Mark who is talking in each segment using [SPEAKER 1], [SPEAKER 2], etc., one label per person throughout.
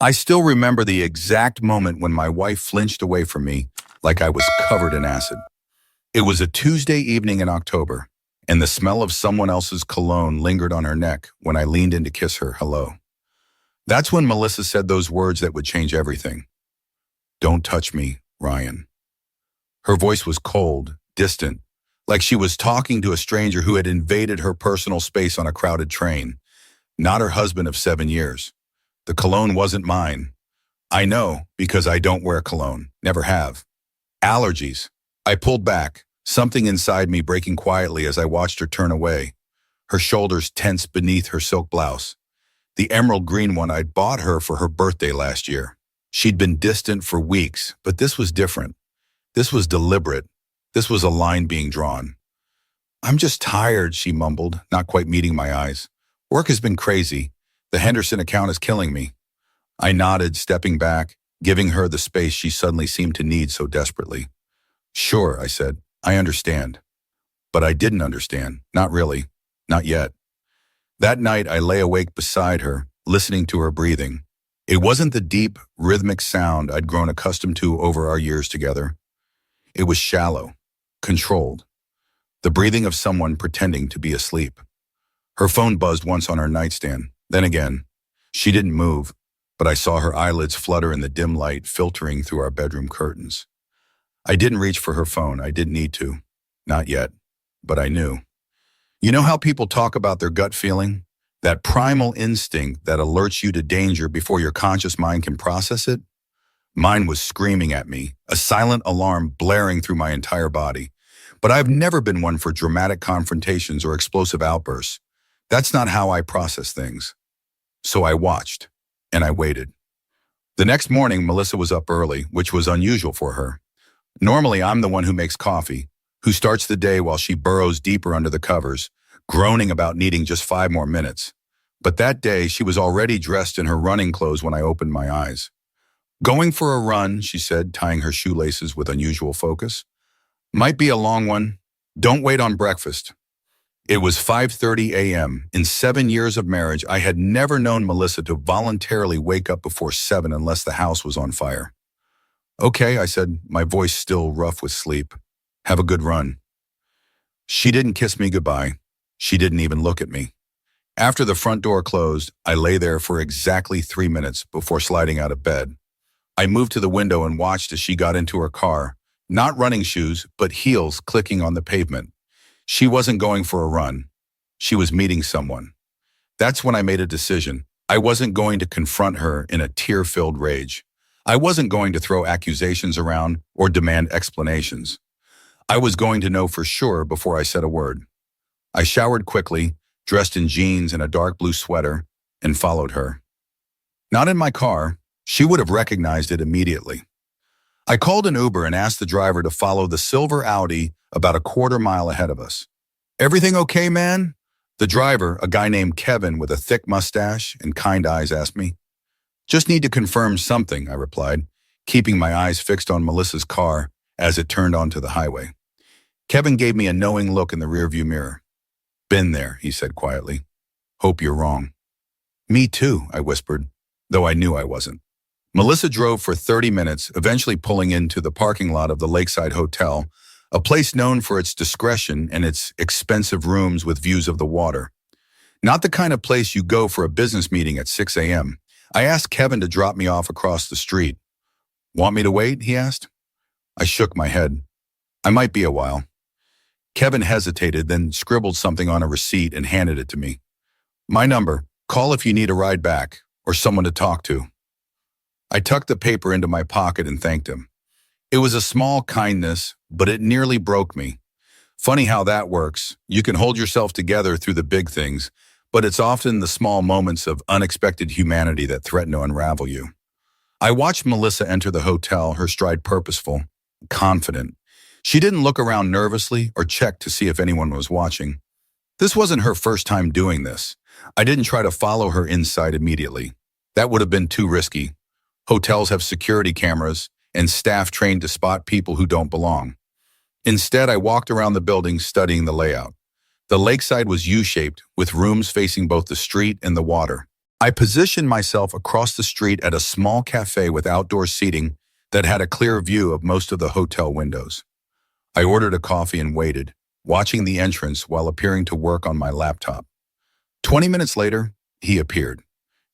[SPEAKER 1] I still remember the exact moment when my wife flinched away from me like I was covered in acid. It was a Tuesday evening in October, and the smell of someone else's cologne lingered on her neck when I leaned in to kiss her hello. That's when Melissa said those words that would change everything. "Don't touch me, Ryan." Her voice was cold, distant, like she was talking to a stranger who had invaded her personal space on a crowded train, not her husband of 7 years. The cologne wasn't mine. I know because I don't wear cologne, never have. Allergies. I pulled back, something inside me breaking quietly as I watched her turn away, her shoulders tense beneath her silk blouse, the emerald green one I'd bought her for her birthday last year. She'd been distant for weeks, but this was different. This was deliberate. This was a line being drawn. "I'm just tired," she mumbled, not quite meeting my eyes. "Work has been crazy. The Henderson account is killing me." I nodded, stepping back, giving her the space she suddenly seemed to need so desperately. "Sure," I said. "I understand." But I didn't understand. Not really. Not yet. That night, I lay awake beside her, listening to her breathing. It wasn't the deep, rhythmic sound I'd grown accustomed to over our years together. It was shallow, controlled, the breathing of someone pretending to be asleep. Her phone buzzed once on her nightstand, then again. She didn't move, but I saw her eyelids flutter in the dim light filtering through our bedroom curtains. I didn't reach for her phone. I didn't need to. Not yet. But I knew. You know how people talk about their gut feeling? That primal instinct that alerts you to danger before your conscious mind can process it? Mine was screaming at me, a silent alarm blaring through my entire body. But I've never been one for dramatic confrontations or explosive outbursts. That's not how I process things. So I watched, and I waited. The next morning, Melissa was up early, which was unusual for her. Normally, I'm the one who makes coffee, who starts the day while she burrows deeper under the covers, groaning about needing just 5 more minutes. But that day, she was already dressed in her running clothes when I opened my eyes. "Going for a run," she said, tying her shoelaces with unusual focus. "Might be a long one. Don't wait on breakfast." It was 5:30 a.m. In 7 years of marriage, I had never known Melissa to voluntarily wake up before 7 unless the house was on fire. "Okay," I said, my voice still rough with sleep. "Have a good run." She didn't kiss me goodbye. She didn't even look at me. After the front door closed, I lay there for exactly 3 minutes before sliding out of bed. I moved to the window and watched as she got into her car, not running shoes, but heels clicking on the pavement. She wasn't going for a run. She was meeting someone. That's when I made a decision. I wasn't going to confront her in a tear-filled rage. I wasn't going to throw accusations around or demand explanations. I was going to know for sure before I said a word. I showered quickly, dressed in jeans and a dark blue sweater, and followed her. Not in my car. She would have recognized it immediately. I called an Uber and asked the driver to follow the silver Audi about a quarter mile ahead of us. "Everything okay, man?" The driver, a guy named Kevin with a thick mustache and kind eyes, asked me. "Just need to confirm something," I replied, keeping my eyes fixed on Melissa's car as it turned onto the highway. Kevin gave me a knowing look in the rearview mirror. "Been there," he said quietly. "Hope you're wrong." "Me too," I whispered, though I knew I wasn't. Melissa drove for 30 minutes, eventually pulling into the parking lot of the Lakeside Hotel, a place known for its discretion and its expensive rooms with views of the water. Not the kind of place you go for a business meeting at 6 a.m. I asked Kevin to drop me off across the street. "Want me to wait?" he asked. I shook my head. "I might be a while." Kevin hesitated, then scribbled something on a receipt and handed it to me. "My number. Call if you need a ride back or someone to talk to." I tucked the paper into my pocket and thanked him. It was a small kindness, but it nearly broke me. Funny how that works. You can hold yourself together through the big things, but it's often the small moments of unexpected humanity that threaten to unravel you. I watched Melissa enter the hotel, her stride purposeful, confident. She didn't look around nervously or check to see if anyone was watching. This wasn't her first time doing this. I didn't try to follow her inside immediately. That would have been too risky. Hotels have security cameras and staff trained to spot people who don't belong. Instead, I walked around the building studying the layout. The lakeside was U-shaped, with rooms facing both the street and the water. I positioned myself across the street at a small cafe with outdoor seating that had a clear view of most of the hotel windows. I ordered a coffee and waited, watching the entrance while appearing to work on my laptop. 20 minutes later, he appeared.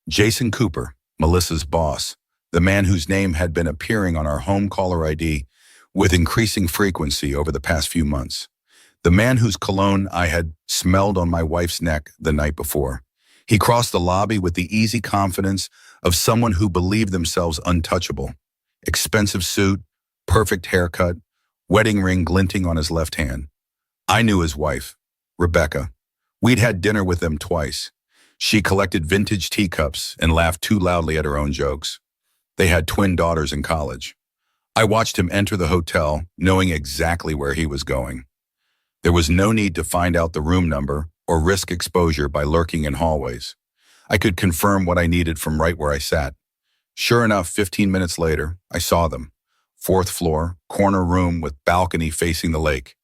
[SPEAKER 1] Jason Cooper, Melissa's boss, the man whose name had been appearing on our home caller ID with increasing frequency over the past few months. The man whose cologne I had smelled on my wife's neck the night before. He crossed the lobby with the easy confidence of someone who believed themselves untouchable. Expensive suit, perfect haircut, wedding ring glinting on his left hand. I knew his wife, Rebecca. We'd had dinner with them twice. She collected vintage teacups and laughed too loudly at her own jokes. They had twin daughters in college. I watched him enter the hotel, knowing exactly where he was going. There was no need to find out the room number or risk exposure by lurking in hallways. I could confirm what I needed from right where I sat. Sure enough, 15 minutes later, I saw them. Fourth floor, corner room with balcony facing the lake.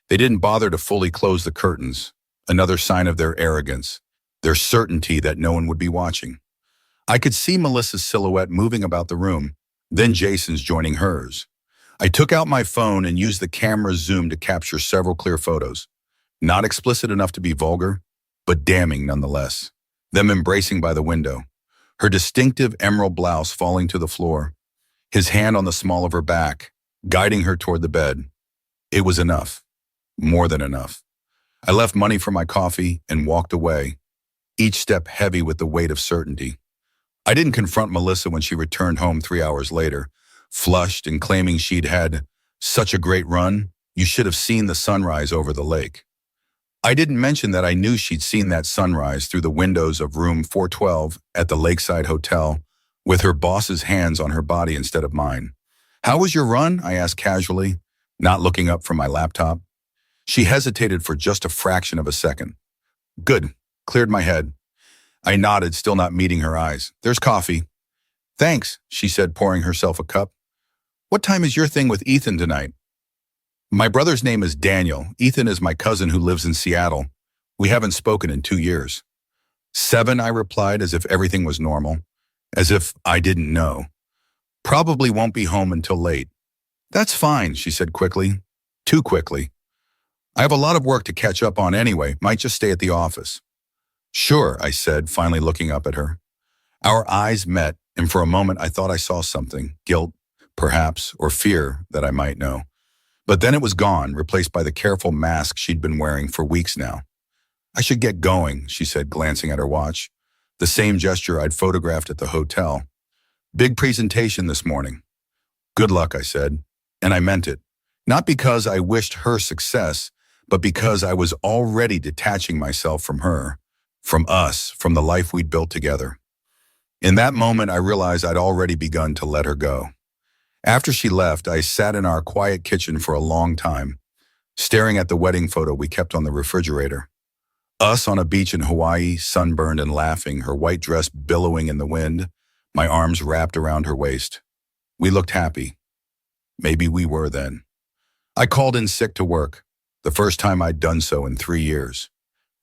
[SPEAKER 1] They didn't bother to fully close the curtains, another sign of their arrogance, their certainty that no one would be watching. I could see Melissa's silhouette moving about the room, then Jason's joining hers. I took out my phone and used the camera's zoom to capture several clear photos. Not explicit enough to be vulgar, but damning nonetheless. Them embracing by the window, her distinctive emerald blouse falling to the floor, his hand on the small of her back, guiding her toward the bed. It was enough. More than enough. I left money for my coffee and walked away, each step heavy with the weight of certainty. I didn't confront Melissa when she returned home 3 hours later, flushed and claiming she'd had such a great run, you should have seen the sunrise over the lake. I didn't mention that I knew she'd seen that sunrise through the windows of room 412 at the Lakeside Hotel, with her boss's hands on her body instead of mine. "How was your run?" I asked casually, not looking up from my laptop. She hesitated for just a fraction of a second. "Good," cleared my head. I nodded, still not meeting her eyes. "There's coffee." "Thanks," she said, pouring herself a cup. "What time is your thing with Ethan tonight?" "My brother's name is Daniel. Ethan is my cousin who lives in Seattle. We haven't spoken in 2 years. 7, I replied, as if everything was normal, as if I didn't know. "Probably won't be home until late." "That's fine," she said quickly. Too quickly. "I have a lot of work to catch up on anyway. Might just stay at the office." "Sure," I said, finally looking up at her. Our eyes met, and for a moment I thought I saw something, guilt, perhaps, or fear that I might know. But then it was gone, replaced by the careful mask she'd been wearing for weeks now. "I should get going," she said, glancing at her watch. The same gesture I'd photographed at the hotel. "Big presentation this morning." "Good luck," I said, and I meant it. Not because I wished her success, but because I was already detaching myself from her, from us, from the life we'd built together. In that moment, I realized I'd already begun to let her go. After she left, I sat in our quiet kitchen for a long time, staring at the wedding photo we kept on the refrigerator. Us on a beach in Hawaii, sunburned and laughing, her white dress billowing in the wind, my arms wrapped around her waist. We looked happy. Maybe we were then. I called in sick to work, the first time I'd done so in 3 years.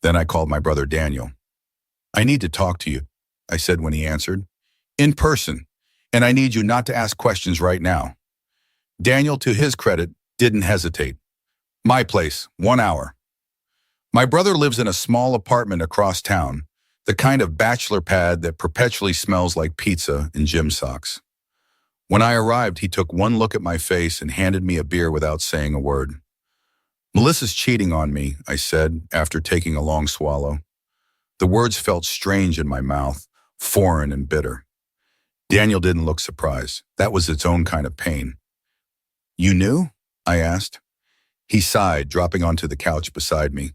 [SPEAKER 1] Then I called my brother Daniel. "I need to talk to you," I said when he answered. "In person, and I need you not to ask questions right now." Daniel, to his credit, didn't hesitate. "My place, 1 hour." My brother lives in a small apartment across town, the kind of bachelor pad that perpetually smells like pizza and gym socks. When I arrived, he took one look at my face and handed me a beer without saying a word. "Melissa's cheating on me," I said, after taking a long swallow. The words felt strange in my mouth, foreign and bitter. Daniel didn't look surprised. That was its own kind of pain. "You knew?" I asked. He sighed, dropping onto the couch beside me.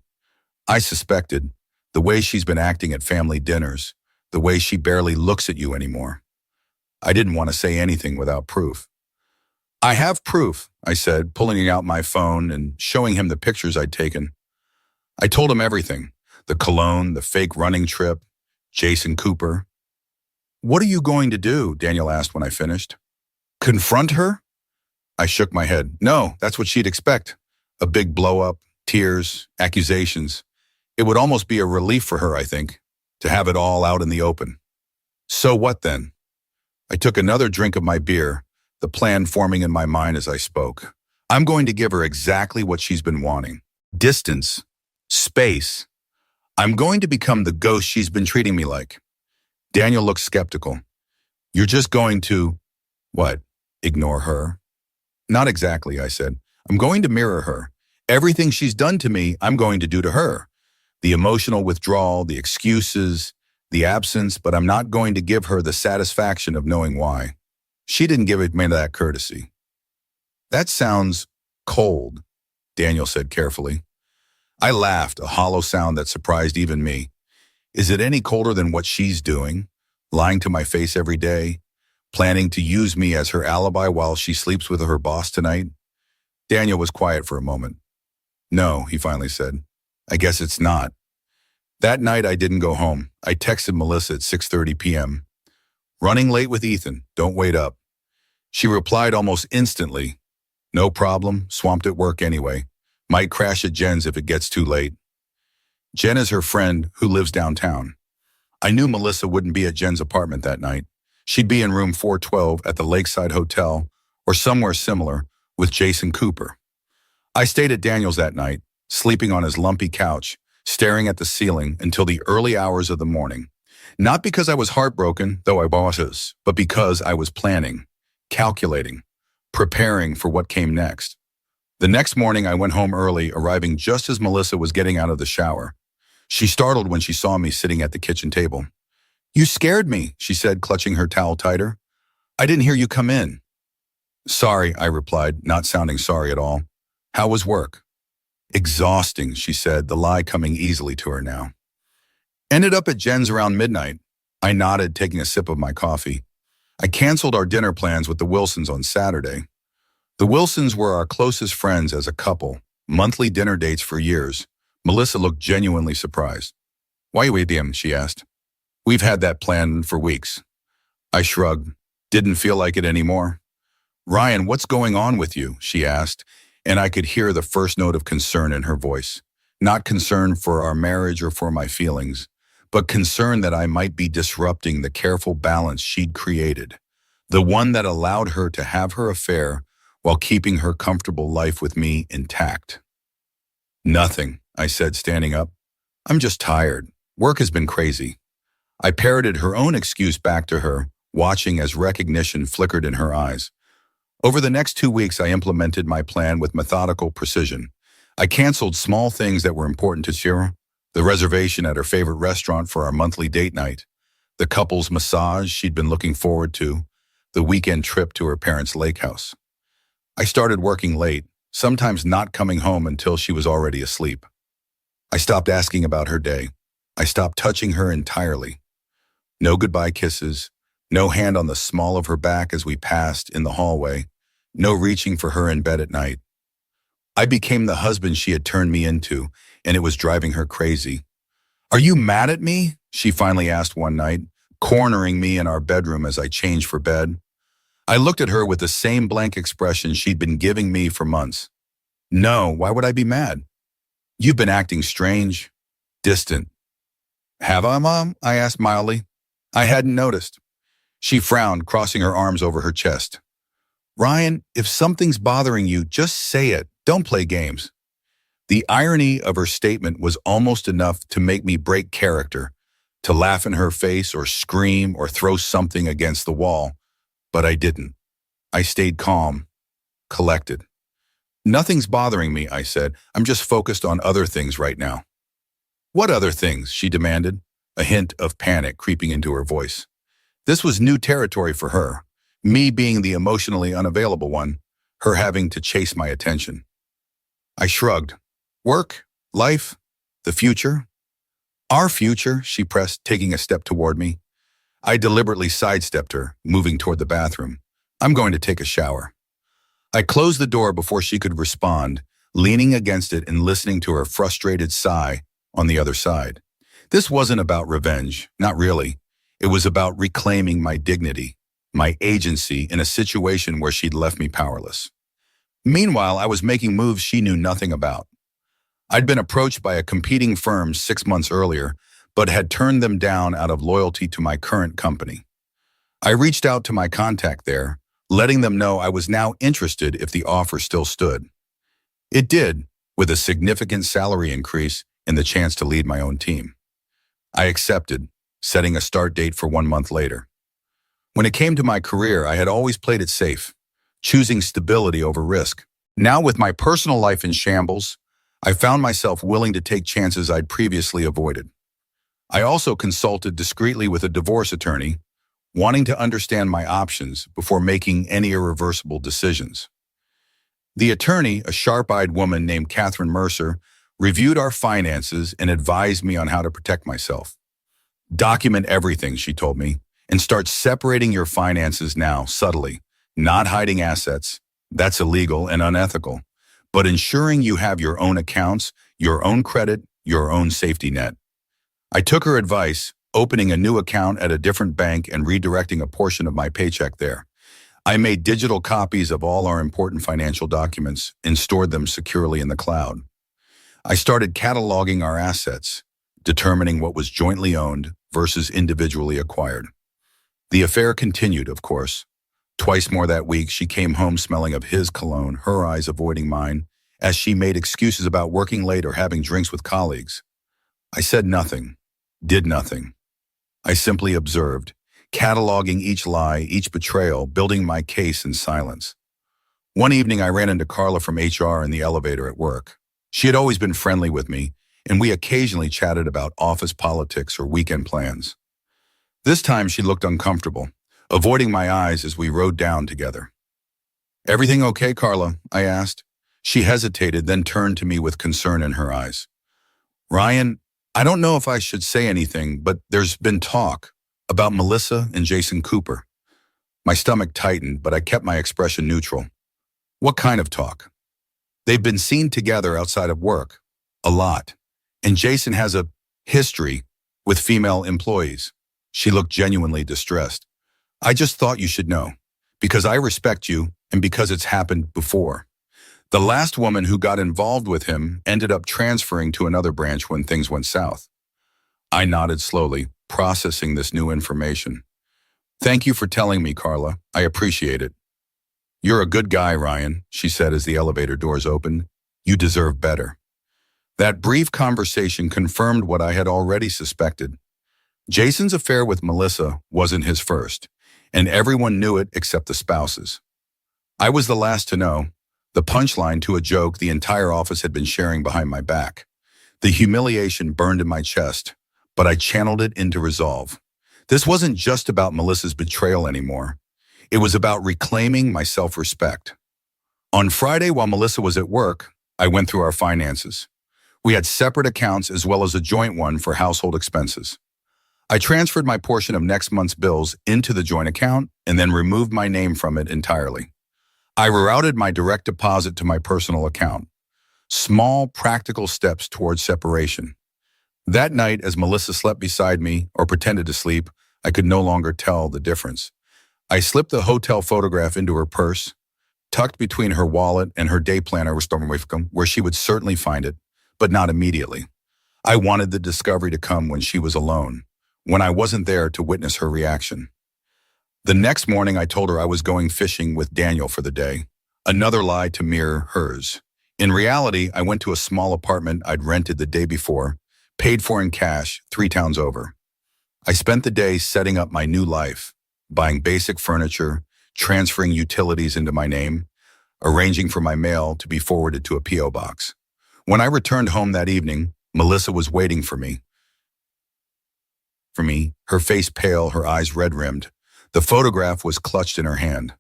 [SPEAKER 1] "I suspected, the way she's been acting at family dinners, the way she barely looks at you anymore." I didn't want to say anything without proof. "I have proof," I said, pulling out my phone and showing him the pictures I'd taken. I told him everything, the cologne, the fake running trip, Jason Cooper. "What are you going to do?" Daniel asked when I finished. "Confront her?" I shook my head. "No, that's what she'd expect. A big blow-up, tears, accusations. It would almost be a relief for her, I think, to have it all out in the open." So what then? I took another drink of my beer, the plan forming in my mind as I spoke. I'm going to give her exactly what she's been wanting. Distance. Space. I'm going to become the ghost she's been treating me like. Daniel looked skeptical. You're just going to, what, ignore her? Not exactly, I said. I'm going to mirror her. Everything she's done to me, I'm going to do to her. The emotional withdrawal, the excuses, the absence, but I'm not going to give her the satisfaction of knowing why. She didn't give me that courtesy. That sounds cold, Daniel said carefully. I laughed, a hollow sound that surprised even me. Is it any colder than what she's doing? Lying to my face every day? Planning to use me as her alibi while she sleeps with her boss tonight? Daniel was quiet for a moment. No, he finally said. I guess it's not. That night I didn't go home. I texted Melissa at 6:30 p.m. Running late with Ethan, don't wait up. She replied almost instantly. No problem, swamped at work anyway. Might crash at Jen's if it gets too late. Jen is her friend who lives downtown. I knew Melissa wouldn't be at Jen's apartment that night. She'd be in room 412 at the Lakeside Hotel or somewhere similar with Jason Cooper. I stayed at Daniel's that night, sleeping on his lumpy couch, staring at the ceiling until the early hours of the morning. Not because I was heartbroken, though I was, but because I was planning, calculating, preparing for what came next. The next morning I went home early, arriving just as Melissa was getting out of the shower. She startled when she saw me sitting at the kitchen table. You scared me, she said, clutching her towel tighter. I didn't hear you come in. Sorry, I replied, not sounding sorry at all. How was work? Exhausting, she said, the lie coming easily to her now. Ended up at Jen's around midnight. I nodded, taking a sip of my coffee. I canceled our dinner plans with the Wilsons on Saturday. The Wilsons were our closest friends as a couple, monthly dinner dates for years. Melissa looked genuinely surprised. Why with him? She asked. We've had that plan for weeks. I shrugged. Didn't feel like it anymore. Ryan, what's going on with you? She asked, and I could hear the first note of concern in her voice. Not concern for our marriage or for my feelings, but concern that I might be disrupting the careful balance she'd created, the one that allowed her to have her affair while keeping her comfortable life with me intact. Nothing, I said, standing up. I'm just tired. Work has been crazy. I parroted her own excuse back to her, watching as recognition flickered in her eyes. Over the next 2 weeks, I implemented my plan with methodical precision. I canceled small things that were important to Shira, the reservation at her favorite restaurant for our monthly date night, the couple's massage she'd been looking forward to, the weekend trip to her parents' lake house. I started working late, sometimes not coming home until she was already asleep. I stopped asking about her day. I stopped touching her entirely. No goodbye kisses, no hand on the small of her back as we passed in the hallway, no reaching for her in bed at night. I became the husband she had turned me into, and it was driving her crazy. Are you mad at me? She finally asked one night, cornering me in our bedroom as I changed for bed. I looked at her with the same blank expression she'd been giving me for months. No, why would I be mad? You've been acting strange, distant. Have I, Mom? I asked mildly. I hadn't noticed. She frowned, crossing her arms over her chest. Ryan, if something's bothering you, just say it. Don't play games. The irony of her statement was almost enough to make me break character, to laugh in her face or scream or throw something against the wall. But I didn't. I stayed calm, collected. Nothing's bothering me, I said. I'm just focused on other things right now. What other things? She demanded, a hint of panic creeping into her voice. This was new territory for her, me being the emotionally unavailable one, her having to chase my attention. I shrugged. Work, life, the future. Our future, she pressed, taking a step toward me. I deliberately sidestepped her, moving toward the bathroom. I'm going to take a shower. I closed the door before she could respond, leaning against it and listening to her frustrated sigh on the other side. This wasn't about revenge, not really. It was about reclaiming my dignity, my agency in a situation where she'd left me powerless. Meanwhile, I was making moves she knew nothing about. I'd been approached by a competing firm 6 months earlier, but had turned them down out of loyalty to my current company. I reached out to my contact there, letting them know I was now interested if the offer still stood. It did, with a significant salary increase and the chance to lead my own team. I accepted, setting a start date for 1 month later. When it came to my career, I had always played it safe, choosing stability over risk. Now, with my personal life in shambles, I found myself willing to take chances I'd previously avoided. I also consulted discreetly with a divorce attorney, wanting to understand my options before making any irreversible decisions. The attorney, a sharp-eyed woman named Catherine Mercer, reviewed our finances and advised me on how to protect myself. Document everything, she told me, and start separating your finances now, subtly, not hiding assets. That's illegal and unethical, but ensuring you have your own accounts, your own credit, your own safety net. I took her advice, opening a new account at a different bank and redirecting a portion of my paycheck there. I made digital copies of all our important financial documents and stored them securely in the cloud. I started cataloging our assets, determining what was jointly owned versus individually acquired. The affair continued, of course. Twice more that week, she came home smelling of his cologne, her eyes avoiding mine, as she made excuses about working late or having drinks with colleagues. I said nothing, did nothing. I simply observed, cataloging each lie, each betrayal, building my case in silence. One evening, I ran into Carla from HR in the elevator at work. She had always been friendly with me, and we occasionally chatted about office politics or weekend plans. This time, she looked uncomfortable, avoiding my eyes as we rode down together. "Everything okay, Carla?" I asked. She hesitated, then turned to me with concern in her eyes. "Ryan, I don't know if I should say anything, but there's been talk about Melissa and Jason Cooper." My stomach tightened, but I kept my expression neutral. "What kind of talk?" "They've been seen together outside of work. A lot. And Jason has a history with female employees." She looked genuinely distressed. "I just thought you should know, because I respect you and because it's happened before. The last woman who got involved with him ended up transferring to another branch when things went south." I nodded slowly, processing this new information. "Thank you for telling me, Carla. I appreciate it." "You're a good guy, Ryan," she said as the elevator doors opened. "You deserve better." That brief conversation confirmed what I had already suspected. Jason's affair with Melissa wasn't his first, and everyone knew it except the spouses. I was the last to know, the punchline to a joke the entire office had been sharing behind my back. The humiliation burned in my chest, but I channeled it into resolve. This wasn't just about Melissa's betrayal anymore. It was about reclaiming my self-respect. On Friday, while Melissa was at work, I went through our finances. We had separate accounts as well as a joint one for household expenses. I transferred my portion of next month's bills into the joint account and then removed my name from it entirely. I rerouted my direct deposit to my personal account. Small, practical steps towards separation. That night, as Melissa slept beside me or pretended to sleep, I could no longer tell the difference. I slipped the hotel photograph into her purse, tucked between her wallet and her day planner where she would certainly find it, but not immediately. I wanted the discovery to come when she was alone, when I wasn't there to witness her reaction. The next morning, I told her I was going fishing with Daniel for the day, another lie to mirror hers. In reality, I went to a small apartment I'd rented the day before, paid for in cash 3 towns over. I spent the day setting up my new life, buying basic furniture, transferring utilities into my name, arranging for my mail to be forwarded to a P.O. box. When I returned home that evening, Melissa was waiting for me, her face pale, her eyes red-rimmed. The photograph was clutched in her hand.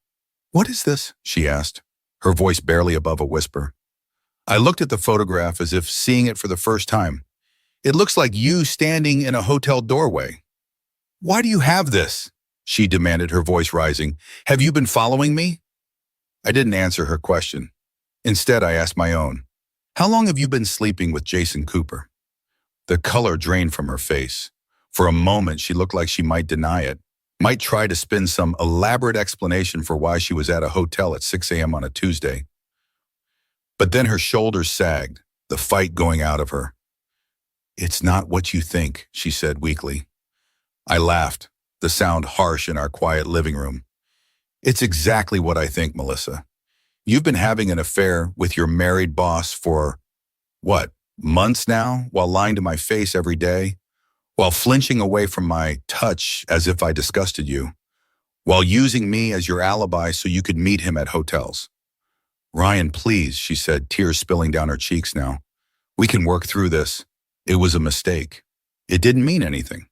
[SPEAKER 1] "What is this?" she asked, her voice barely above a whisper. I looked at the photograph as if seeing it for the first time. "It looks like you standing in a hotel doorway." "Why do you have this?" she demanded, her voice rising. "Have you been following me?" I didn't answer her question. Instead, I asked my own. "How long have you been sleeping with Jason Cooper?" The color drained from her face. For a moment, she looked like she might deny it, might try to spin some elaborate explanation for why she was at a hotel at 6 a.m. on a Tuesday. But then her shoulders sagged, the fight going out of her. It's not what you think, she said weakly. I laughed, the sound harsh in our quiet living room. It's exactly what I think, Melissa. You've been having an affair with your married boss for, what, months now, while lying to my face every day, while flinching away from my touch as if I disgusted you, while using me as your alibi so you could meet him at hotels. Ryan, please, she said, tears spilling down her cheeks now. We can work through this. It was a mistake. It didn't mean anything.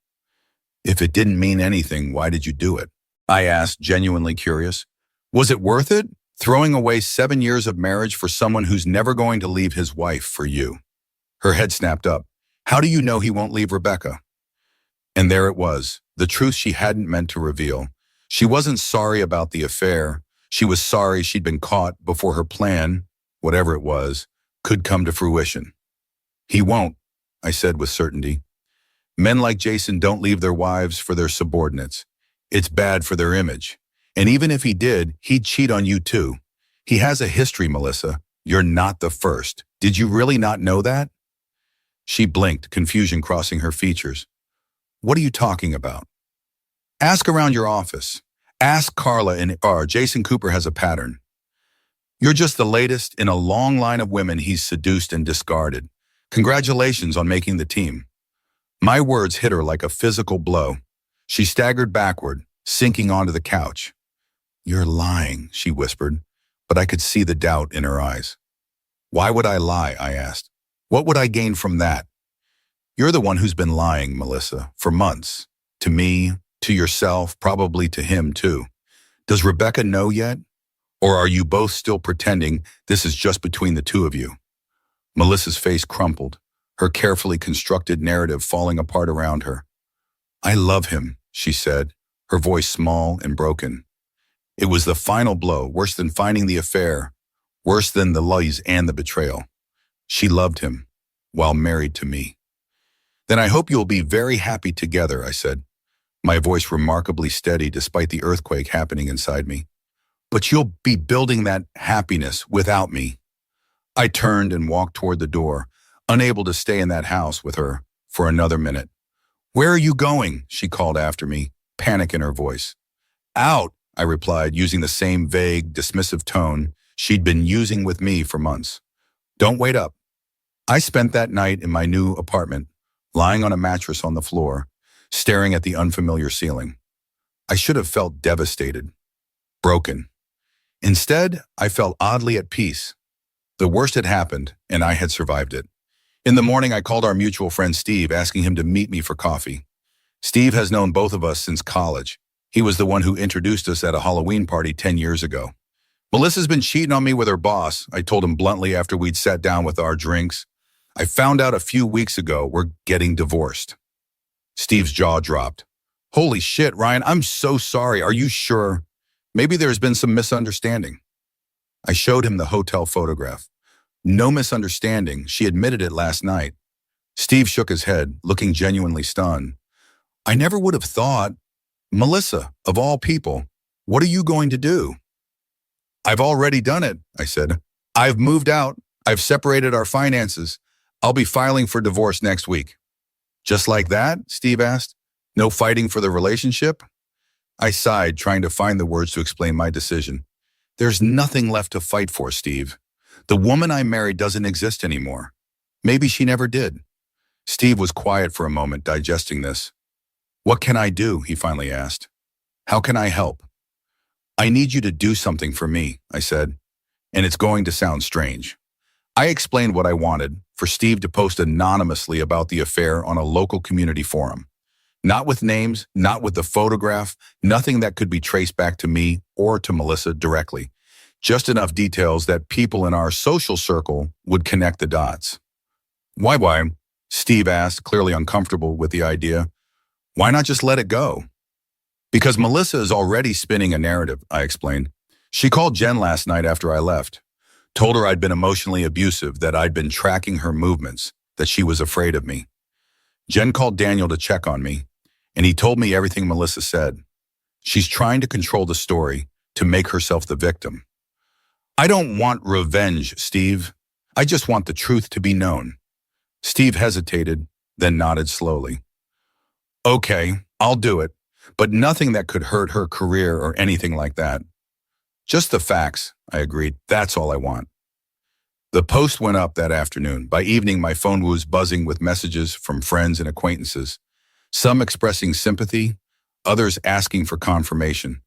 [SPEAKER 1] If it didn't mean anything, why did you do it? I asked, genuinely curious. Was it worth it? Throwing away 7 years of marriage for someone who's never going to leave his wife for you? Her head snapped up. How do you know he won't leave Rebecca? And there it was, the truth she hadn't meant to reveal. She wasn't sorry about the affair. She was sorry she'd been caught before her plan, whatever it was, could come to fruition. He won't, I said with certainty. Men like Jason don't leave their wives for their subordinates. It's bad for their image. And even if he did, he'd cheat on you too. He has a history, Melissa. You're not the first. Did you really not know that? She blinked, confusion crossing her features. What are you talking about? Ask around your office. Ask Carla and Jason Cooper has a pattern. You're just the latest in a long line of women he's seduced and discarded. Congratulations on making the team. My words hit her like a physical blow. She staggered backward, sinking onto the couch. You're lying, she whispered, but I could see the doubt in her eyes. Why would I lie? I asked. What would I gain from that? You're the one who's been lying, Melissa, for months. To me, to yourself, probably to him too. Does Rebecca know yet? Or are you both still pretending this is just between the two of you? Melissa's face crumpled, her carefully constructed narrative falling apart around her. I love him, she said, her voice small and broken. It was the final blow, worse than finding the affair, worse than the lies and the betrayal. She loved him, while married to me. Then I hope you'll be very happy together, I said, my voice remarkably steady despite the earthquake happening inside me. But you'll be building that happiness without me. I turned and walked toward the door, unable to stay in that house with her for another minute. Where are you going? She called after me, panic in her voice. Out, I replied, using the same vague, dismissive tone she'd been using with me for months. Don't wait up. I spent that night in my new apartment, lying on a mattress on the floor, staring at the unfamiliar ceiling. I should have felt devastated, broken. Instead, I felt oddly at peace. The worst had happened, and I had survived it. In the morning, I called our mutual friend Steve, asking him to meet me for coffee. Steve has known both of us since college. He was the one who introduced us at a Halloween party 10 years ago. Melissa's been cheating on me with her boss, I told him bluntly after we'd sat down with our drinks. I found out a few weeks ago we're getting divorced. Steve's jaw dropped. Holy shit, Ryan, I'm so sorry. Are you sure? Maybe there's been some misunderstanding. I showed him the hotel photograph. No misunderstanding. She admitted it last night. Steve shook his head, looking genuinely stunned. I never would have thought. Melissa, of all people, what are you going to do? I've already done it, I said. I've moved out. I've separated our finances. I'll be filing for divorce next week. Just like that? Steve asked. No fighting for the relationship? I sighed, trying to find the words to explain my decision. There's nothing left to fight for, Steve. The woman I married doesn't exist anymore. Maybe she never did. Steve was quiet for a moment, digesting this. What can I do? He finally asked. How can I help? I need you to do something for me, I said, and it's going to sound strange. I explained what I wanted, for Steve to post anonymously about the affair on a local community forum. Not with names, not with the photograph, nothing that could be traced back to me or to Melissa directly. Just enough details that people in our social circle would connect the dots. Why? Steve asked, clearly uncomfortable with the idea. Why not just let it go? Because Melissa is already spinning a narrative, I explained. She called Jen last night after I left. Told her I'd been emotionally abusive, that I'd been tracking her movements, that she was afraid of me. Jen called Daniel to check on me, and he told me everything Melissa said. She's trying to control the story, to make herself the victim. I don't want revenge, Steve. I just want the truth to be known. Steve hesitated, then nodded slowly. Okay, I'll do it, but nothing that could hurt her career or anything like that. Just the facts, I agreed. That's all I want. The post went up that afternoon. By evening, my phone was buzzing with messages from friends and acquaintances, some expressing sympathy, others asking for confirmation,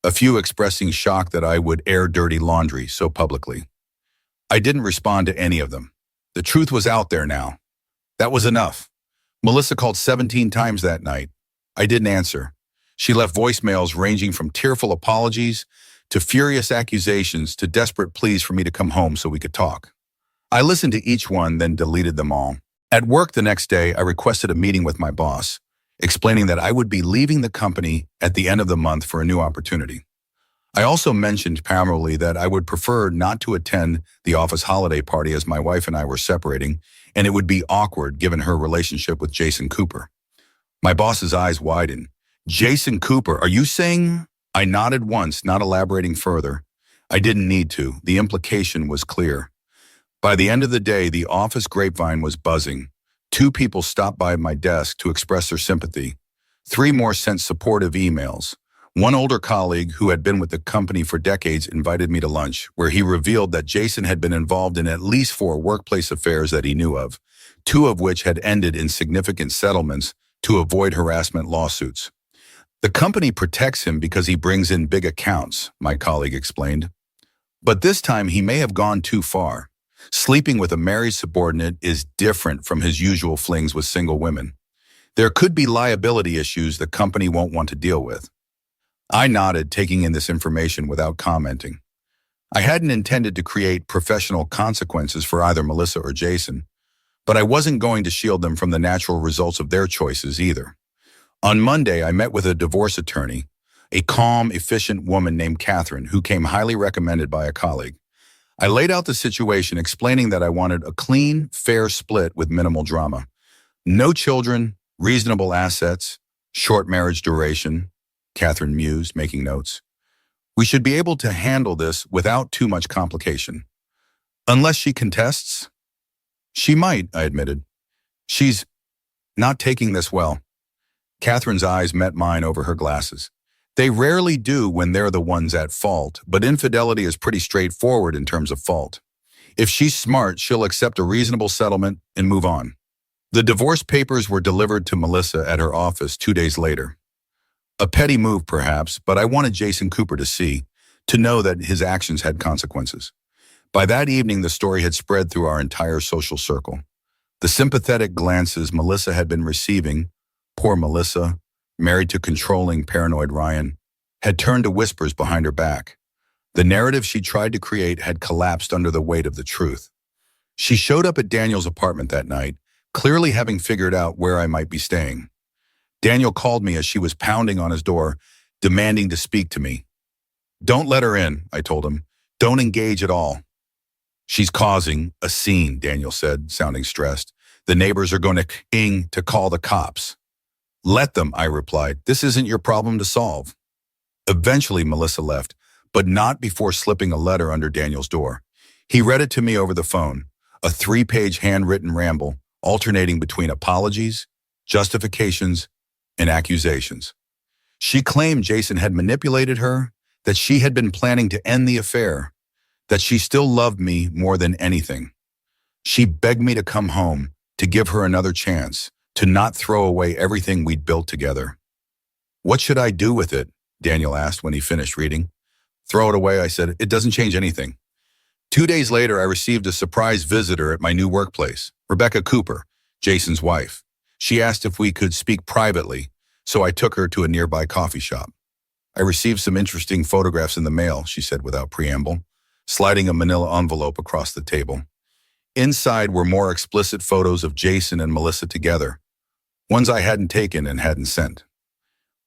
[SPEAKER 1] a few expressing shock that I would air dirty laundry so publicly. I didn't respond to any of them. The truth was out there now. That was enough. Melissa called 17 times that night. I didn't answer. She left voicemails ranging from tearful apologies to furious accusations to desperate pleas for me to come home so we could talk. I listened to each one, then deleted them all. At work the next day, I requested a meeting with my boss, explaining that I would be leaving the company at the end of the month for a new opportunity. I also mentioned Pamela that I would prefer not to attend the office holiday party as my wife and I were separating, and it would be awkward given her relationship with Jason Cooper. My boss's eyes widened. Jason Cooper, are you saying? I nodded once, not elaborating further. I didn't need to. The implication was clear. By the end of the day, the office grapevine was buzzing. 2 people stopped by my desk to express their sympathy. 3 more sent supportive emails. One older colleague who had been with the company for decades invited me to lunch, where he revealed that Jason had been involved in at least 4 workplace affairs that he knew of, 2 of which had ended in significant settlements to avoid harassment lawsuits. The company protects him because he brings in big accounts, my colleague explained. But this time he may have gone too far. Sleeping with a married subordinate is different from his usual flings with single women. There could be liability issues the company won't want to deal with. I nodded, taking in this information without commenting. I hadn't intended to create professional consequences for either Melissa or Jason, but I wasn't going to shield them from the natural results of their choices either. On Monday, I met with a divorce attorney, a calm, efficient woman named Catherine, who came highly recommended by a colleague. I laid out the situation, explaining that I wanted a clean, fair split with minimal drama. No children, reasonable assets, short marriage duration, Catherine mused, making notes. We should be able to handle this without too much complication. Unless she contests? She might, I admitted. She's not taking this well. Catherine's eyes met mine over her glasses. They rarely do when they're the ones at fault, but infidelity is pretty straightforward in terms of fault. If she's smart, she'll accept a reasonable settlement and move on. The divorce papers were delivered to Melissa at her office 2 days later. A petty move, perhaps, but I wanted Jason Cooper to know that his actions had consequences. By that evening, the story had spread through our entire social circle. The sympathetic glances Melissa had been receiving, poor Melissa, married to controlling, paranoid Ryan, had turned to whispers behind her back. The narrative she tried to create had collapsed under the weight of the truth. She showed up at Daniel's apartment that night, clearly having figured out where I might be staying. Daniel called me as she was pounding on his door, demanding to speak to me. Don't let her in, I told him. Don't engage at all. She's causing a scene, Daniel said, sounding stressed. The neighbors are going to call the cops. Let them, I replied. This isn't your problem to solve. Eventually, Melissa left, but not before slipping a letter under Daniel's door. He read it to me over the phone, a 3-page handwritten ramble, alternating between apologies, justifications, and accusations. She claimed Jason had manipulated her, that she had been planning to end the affair, that she still loved me more than anything. She begged me to come home, to give her another chance, to not throw away everything we'd built together. What should I do with it? Daniel asked when he finished reading. Throw it away, I said. It doesn't change anything. 2 days later, I received a surprise visitor at my new workplace, Rebecca Cooper, Jason's wife. She asked if we could speak privately, so I took her to a nearby coffee shop. I received some interesting photographs in the mail, she said without preamble, sliding a manila envelope across the table. Inside were more explicit photos of Jason and Melissa together, ones I hadn't taken and hadn't sent.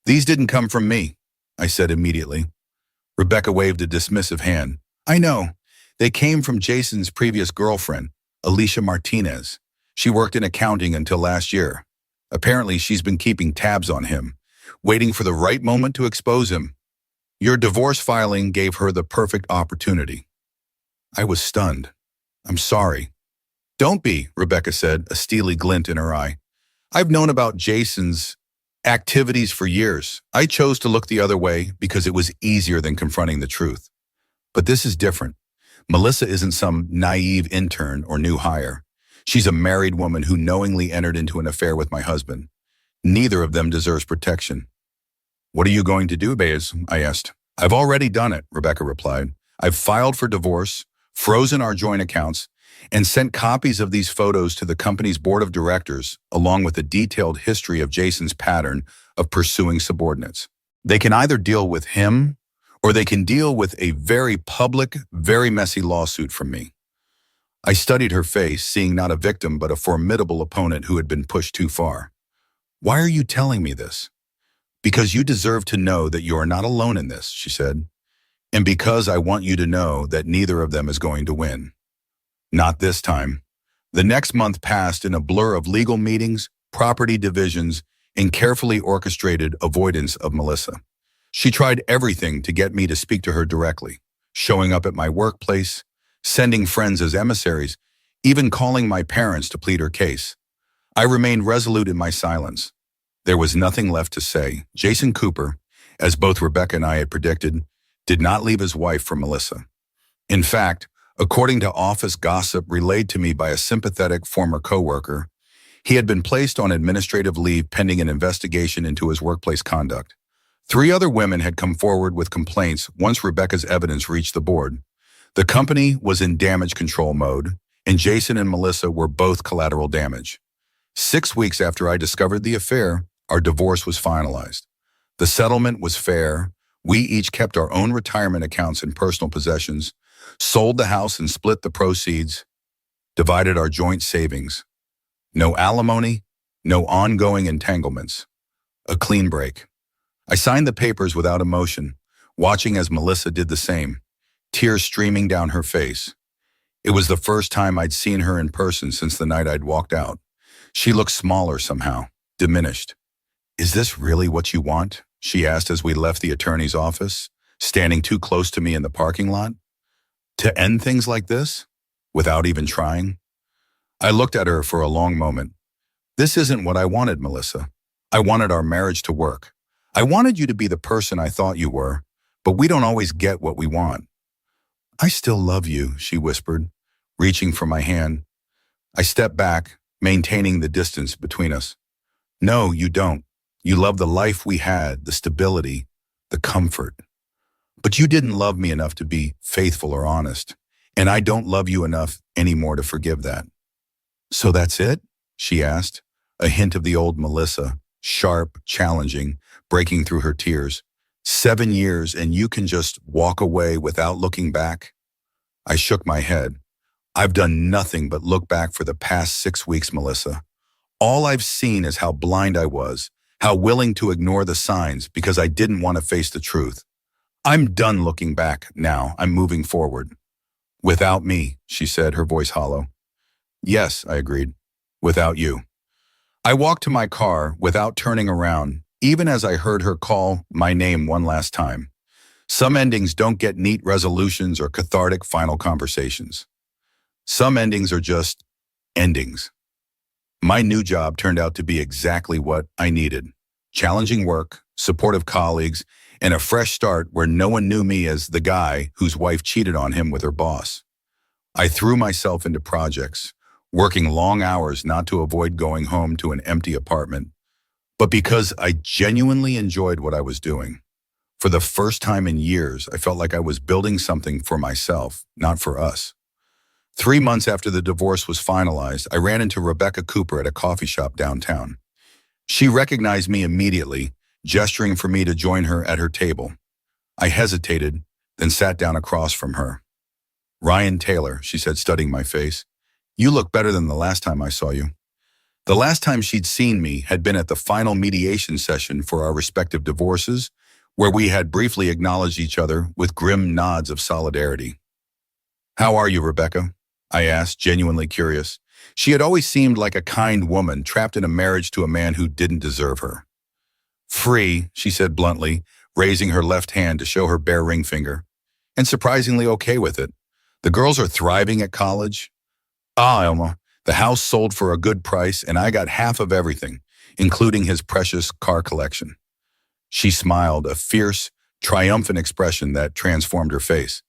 [SPEAKER 1] These didn't come from me, I said immediately. Rebecca waved a dismissive hand. I know. They came from Jason's previous girlfriend, Alicia Martinez. She worked in accounting until last year. Apparently, she's been keeping tabs on him, waiting for the right moment to expose him. Your divorce filing gave her the perfect opportunity. I was stunned. I'm sorry. Don't be, Rebecca said, a steely glint in her eye. I've known about Jason's activities for years. I chose to look the other way because it was easier than confronting the truth. But this is different. Melissa isn't some naive intern or new hire. She's a married woman who knowingly entered into an affair with my husband. Neither of them deserves protection. What are you going to do, Baez? I asked. I've already done it, Rebecca replied. I've filed for divorce, frozen our joint accounts, and sent copies of these photos to the company's board of directors, along with a detailed history of Jason's pattern of pursuing subordinates. They can either deal with him, or they can deal with a very public, very messy lawsuit from me. I studied her face, seeing not a victim but a formidable opponent who had been pushed too far. Why are you telling me this? Because you deserve to know that you are not alone in this, she said. And because I want you to know that neither of them is going to win. Not this time. The next month passed in a blur of legal meetings, property divisions, and carefully orchestrated avoidance of Melissa. She tried everything to get me to speak to her directly, showing up at my workplace, sending friends as emissaries, even calling my parents to plead her case. I remained resolute in my silence. There was nothing left to say. Jason Cooper, as both Rebecca and I had predicted, did not leave his wife for Melissa. In fact, according to office gossip relayed to me by a sympathetic former coworker, he had been placed on administrative leave pending an investigation into his workplace conduct. 3 other women had come forward with complaints once Rebecca's evidence reached the board. The company was in damage control mode, and Jason and Melissa were both collateral damage. 6 weeks after I discovered the affair, our divorce was finalized. The settlement was fair. We each kept our own retirement accounts and personal possessions, sold the house and split the proceeds, divided our joint savings. No alimony, no ongoing entanglements. A clean break. I signed the papers without emotion, watching as Melissa did the same, tears streaming down her face. It was the first time I'd seen her in person since the night I'd walked out. She looked smaller somehow, diminished. Is this really what you want? She asked as we left the attorney's office, standing too close to me in the parking lot. To end things like this? Without even trying? I looked at her for a long moment. This isn't what I wanted, Melissa. I wanted our marriage to work. I wanted you to be the person I thought you were, but we don't always get what we want. I still love you, she whispered, reaching for my hand. I stepped back, maintaining the distance between us. No, you don't. You love the life we had, the stability, the comfort. But you didn't love me enough to be faithful or honest, and I don't love you enough anymore to forgive that. So that's it? She asked, a hint of the old Melissa, sharp, challenging, breaking through her tears. 7 years and you can just walk away without looking back? I shook my head. I've done nothing but look back for the past 6 weeks, Melissa. All I've seen is how blind I was, how willing to ignore the signs because I didn't want to face the truth. I'm done looking back now. I'm moving forward. Without me, she said, her voice hollow. Yes, I agreed. Without you. I walked to my car without turning around, even as I heard her call my name one last time. Some endings don't get neat resolutions or cathartic final conversations. Some endings are just endings. My new job turned out to be exactly what I needed. Challenging work, supportive colleagues, and a fresh start where no one knew me as the guy whose wife cheated on him with her boss. I threw myself into projects, working long hours not to avoid going home to an empty apartment, but because I genuinely enjoyed what I was doing. For the first time in years, I felt like I was building something for myself, not for us. 3 months after the divorce was finalized, I ran into Rebecca Cooper at a coffee shop downtown. She recognized me immediately, gesturing for me to join her at her table. I hesitated, then sat down across from her. Ryan Taylor, she said, studying my face. You look better than the last time I saw you. The last time she'd seen me had been at the final mediation session for our respective divorces, where we had briefly acknowledged each other with grim nods of solidarity. How are you, Rebecca? I asked, genuinely curious. She had always seemed like a kind woman trapped in a marriage to a man who didn't deserve her. Free, she said bluntly, raising her left hand to show her bare ring finger, and surprisingly okay with it. The girls are thriving at college. Ah, Elma, The house sold for a good price, and I got half of everything, including his precious car collection. She smiled, a fierce, triumphant expression that transformed her face.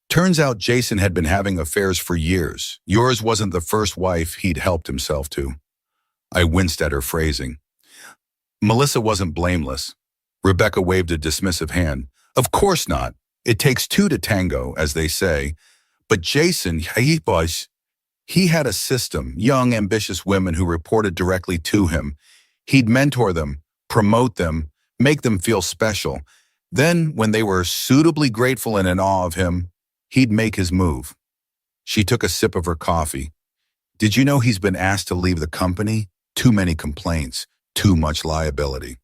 [SPEAKER 1] Turns out Jason had been having affairs for years. Yours wasn't the first wife he'd helped himself to. I winced at her phrasing. Melissa wasn't blameless. Rebecca waved a dismissive hand. Of course not. It takes two to tango, as they say. But Jason, he had a system, young, ambitious women who reported directly to him. He'd mentor them, promote them, make them feel special. Then, when they were suitably grateful and in awe of him, he'd make his move. She took a sip of her coffee. Did you know he's been asked to leave the company? Too many complaints, too much liability.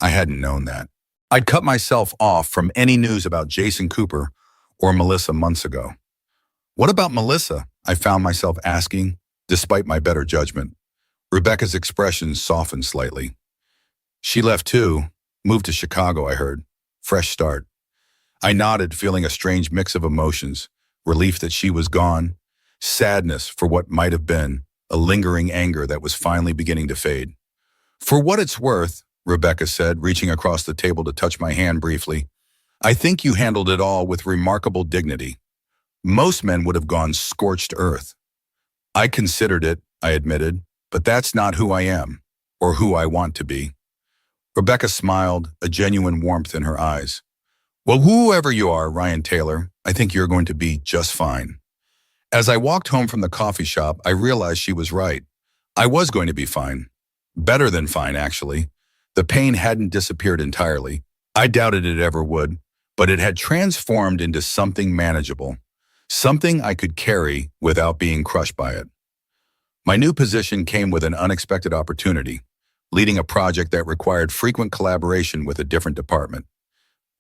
[SPEAKER 1] I hadn't known that. I'd cut myself off from any news about Jason Cooper or Melissa months ago. What about Melissa? I found myself asking, despite my better judgment. Rebecca's expression softened slightly. She left too, moved to Chicago, I heard. Fresh start. I nodded, feeling a strange mix of emotions, relief that she was gone, sadness for what might have been, a lingering anger that was finally beginning to fade. For what it's worth, Rebecca said, reaching across the table to touch my hand briefly, I think you handled it all with remarkable dignity. Most men would have gone scorched earth. I considered it, I admitted, but that's not who I am, or who I want to be. Rebecca smiled, a genuine warmth in her eyes. Well, whoever you are, Ryan Taylor, I think you're going to be just fine. As I walked home from the coffee shop, I realized she was right. I was going to be fine. Better than fine, actually. The pain hadn't disappeared entirely. I doubted it ever would, but it had transformed into something manageable, something I could carry without being crushed by it. My new position came with an unexpected opportunity, leading a project that required frequent collaboration with a different department.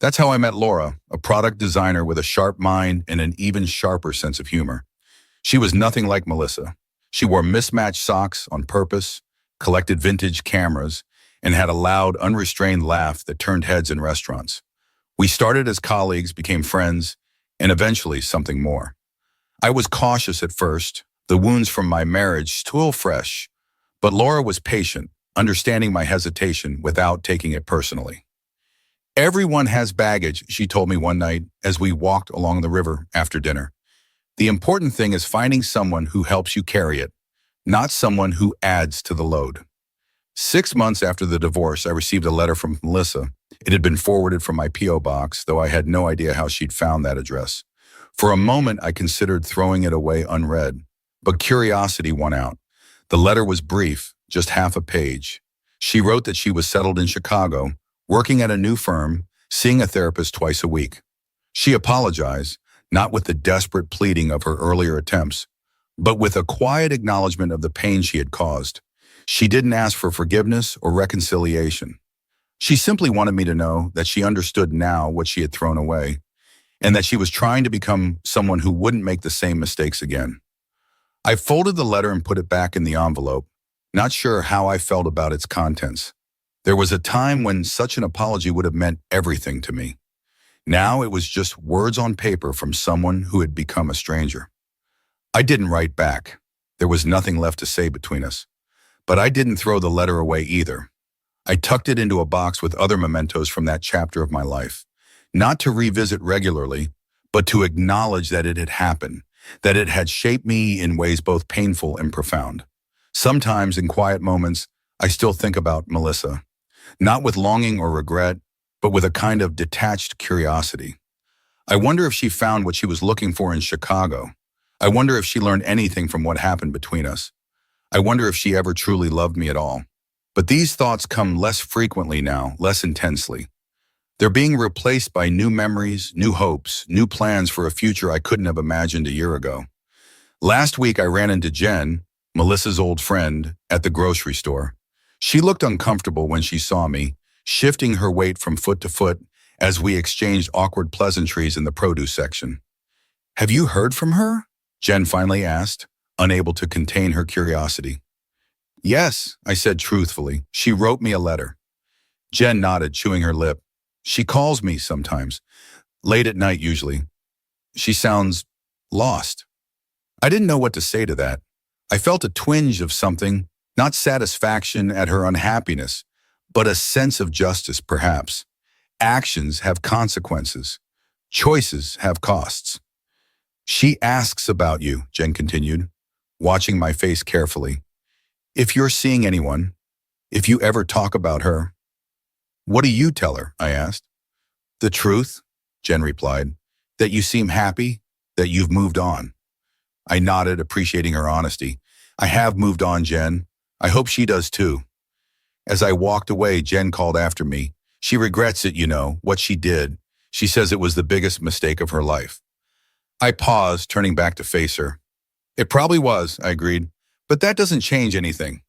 [SPEAKER 1] That's how I met Laura, a product designer with a sharp mind and an even sharper sense of humor. She was nothing like Melissa. She wore mismatched socks on purpose, collected vintage cameras, and had a loud, unrestrained laugh that turned heads in restaurants. We started as colleagues, became friends, and eventually something more. I was cautious at first, the wounds from my marriage still fresh, but Laura was patient, understanding my hesitation without taking it personally. Everyone has baggage, she told me one night as we walked along the river after dinner. The important thing is finding someone who helps you carry it, not someone who adds to the load. 6 months after the divorce, I received a letter from Melissa. It had been forwarded from my P.O. box, though I had no idea how she'd found that address. For a moment, I considered throwing it away unread, but curiosity won out. The letter was brief, just half a page. She wrote that she was settled in Chicago, working at a new firm, seeing a therapist twice a week. She apologized, not with the desperate pleading of her earlier attempts, but with a quiet acknowledgement of the pain she had caused. She didn't ask for forgiveness or reconciliation. She simply wanted me to know that she understood now what she had thrown away, and that she was trying to become someone who wouldn't make the same mistakes again. I folded the letter and put it back in the envelope, not sure how I felt about its contents. There was a time when such an apology would have meant everything to me. Now it was just words on paper from someone who had become a stranger. I didn't write back. There was nothing left to say between us. But I didn't throw the letter away either. I tucked it into a box with other mementos from that chapter of my life, not to revisit regularly, but to acknowledge that it had happened, that it had shaped me in ways both painful and profound. Sometimes, in quiet moments, I still think about Melissa, not with longing or regret, but with a kind of detached curiosity. I wonder if she found what she was looking for in Chicago. I wonder if she learned anything from what happened between us. I wonder if she ever truly loved me at all. But these thoughts come less frequently now, less intensely. They're being replaced by new memories, new hopes, new plans for a future I couldn't have imagined a year ago. Last week I ran into Jen, Melissa's old friend, at the grocery store. She looked uncomfortable when she saw me, shifting her weight from foot to foot as we exchanged awkward pleasantries in the produce section. Have you heard from her? Jen finally asked, unable to contain her curiosity. Yes, I said truthfully. She wrote me a letter. Jen nodded, chewing her lip. She calls me sometimes, late at night usually. She sounds lost. I didn't know what to say to that. I felt a twinge of something, not satisfaction at her unhappiness, but a sense of justice, perhaps. Actions have consequences. Choices have costs. She asks about you, Jen continued, watching my face carefully. If you're seeing anyone, if you ever talk about her, what do you tell her? I asked. The truth, Jen replied, that you seem happy, that you've moved on. I nodded, appreciating her honesty. I have moved on, Jen. I hope she does too. As I walked away, Jen called after me. She regrets it, what she did. She says it was the biggest mistake of her life. I paused, turning back to face her. It probably was, I agreed, but that doesn't change anything.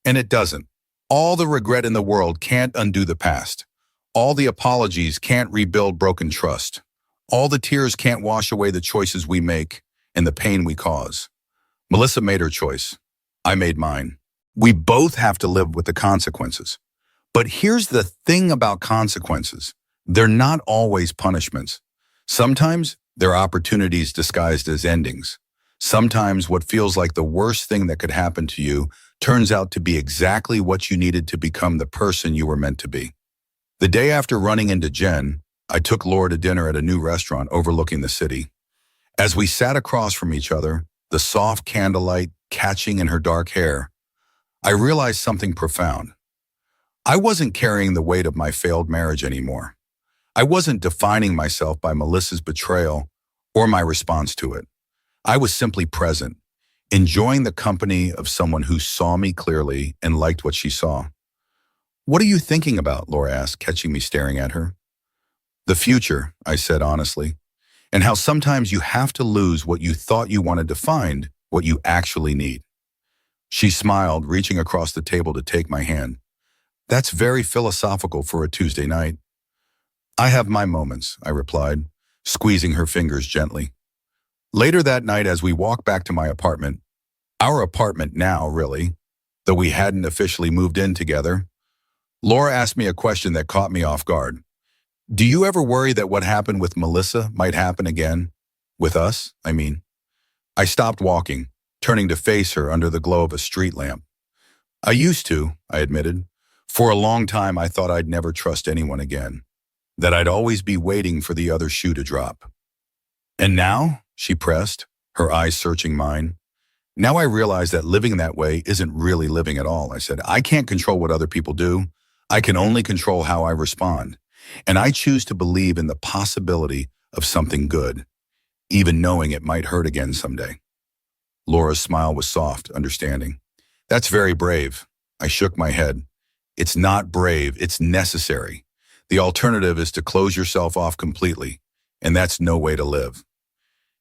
[SPEAKER 1] And it doesn't. All the regret in the world can't undo the past. All the apologies can't rebuild broken trust. All the tears can't wash away the choices we make and the pain we cause. Melissa made her choice. I made mine. We both have to live with the consequences. But here's the thing about consequences. They're not always punishments. Sometimes they're opportunities disguised as endings. Sometimes what feels like the worst thing that could happen to you turns out to be exactly what you needed to become the person you were meant to be. The day after running into Jen, I took Laura to dinner at a new restaurant overlooking the city. As we sat across from each other, the soft candlelight catching in her dark hair, I realized something profound. I wasn't carrying the weight of my failed marriage anymore. I wasn't defining myself by Melissa's betrayal or my response to it. I was simply present, enjoying the company of someone who saw me clearly and liked what she saw. What are you thinking about? Laura asked, catching me staring at her. The future, I said honestly, and how sometimes you have to lose what you thought you wanted to find what you actually need. She smiled, reaching across the table to take my hand. That's very philosophical for a Tuesday night. I have my moments, I replied, squeezing her fingers gently. Later that night, as we walked back to my apartment, our apartment now, really, though we hadn't officially moved in together, Laura asked me a question that caught me off guard. Do you ever worry that what happened with Melissa might happen again? With us, I mean. I stopped walking, turning to face her under the glow of a street lamp. I used to, I admitted. For a long time, I thought I'd never trust anyone again, that I'd always be waiting for the other shoe to drop. And now, she pressed, her eyes searching mine. Now I realize that living that way isn't really living at all, I said. I can't control what other people do. I can only control how I respond. And I choose to believe in the possibility of something good, even knowing it might hurt again someday. Laura's smile was soft, understanding. That's very brave. I shook my head. It's not brave, it's necessary. The alternative is to close yourself off completely, and that's no way to live.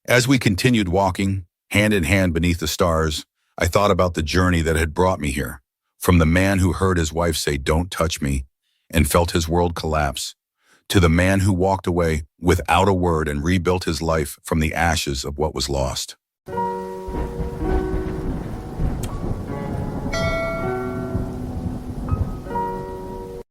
[SPEAKER 1] As we continued walking, hand in hand beneath the stars, I thought about the journey that had brought me here, from the man who heard his wife say, "Don't touch me," and felt his world collapse, to the man who walked away without a word and rebuilt his life from the ashes of what was lost.